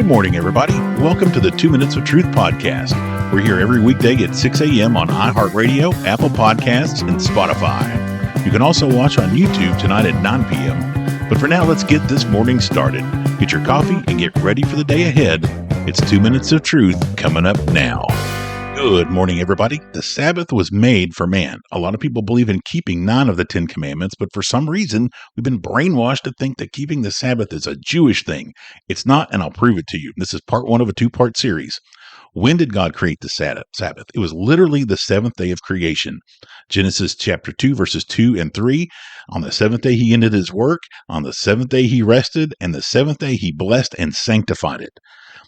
Good morning, everybody. Welcome to the 2 Minutes of Truth podcast. We're here every weekday at 6 a.m. on iHeart Radio, Apple Podcasts, and Spotify. You can also watch on YouTube tonight at 9 p.m. But for now, let's get this morning started. Get your coffee and get ready for the day ahead. It's 2 Minutes of Truth coming up now. Good morning, everybody. The Sabbath was made for man. A lot of people believe in keeping 9 of the 10 commandments, but for some reason, we've been brainwashed to think that keeping the Sabbath is a Jewish thing. It's not, and I'll prove it to you. This is part 1 of a 2-part series. When did God create the Sabbath? It was literally the 7th day of creation. Genesis chapter 2, verses 2 and 3. On the 7th day, he ended his work. On the 7th day, he rested. And the 7th day, he blessed and sanctified it.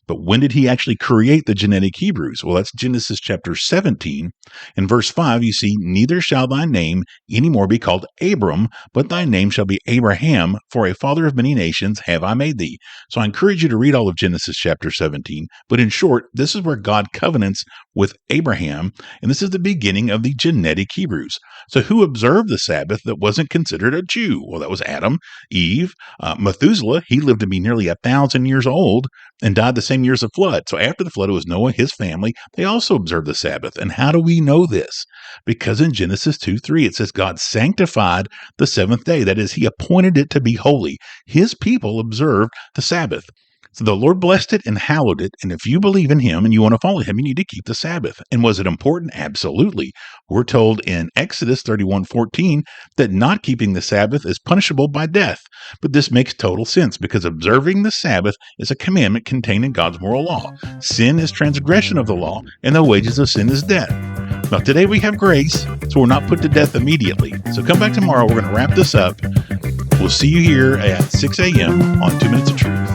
But when did he actually create the genetic Hebrews? Well, that's Genesis chapter 17. In verse 5, you see, neither shall thy name any more be called Abram, but thy name shall be Abraham, for a father of many nations have I made thee. So I encourage you to read all of Genesis chapter 17. But in short, this is where God covenants with Abraham, and this is the beginning of the genetic Hebrews. So who observed the Sabbath that wasn't considered a Jew? Well, that was Adam, Eve, Methuselah. He lived to be nearly 1,000 years old and died the same year as the flood. So after the flood, it was Noah, his family. They also observed the Sabbath. And how do we know this? Because in Genesis 2:3, it says God sanctified the 7th day. That is, he appointed it to be holy. His people observed the Sabbath. So the Lord blessed it and hallowed it. And if you believe in him and you want to follow him, you need to keep the Sabbath. And was it important? Absolutely. We're told in Exodus 31:14 that not keeping the Sabbath is punishable by death. But this makes total sense because observing the Sabbath is a commandment contained in God's moral law. Sin is transgression of the law, and the wages of sin is death. Now, today we have grace, so we're not put to death immediately. So come back tomorrow. We're going to wrap this up. We'll see you here at 6 a.m. on 2 Minutes of Truth.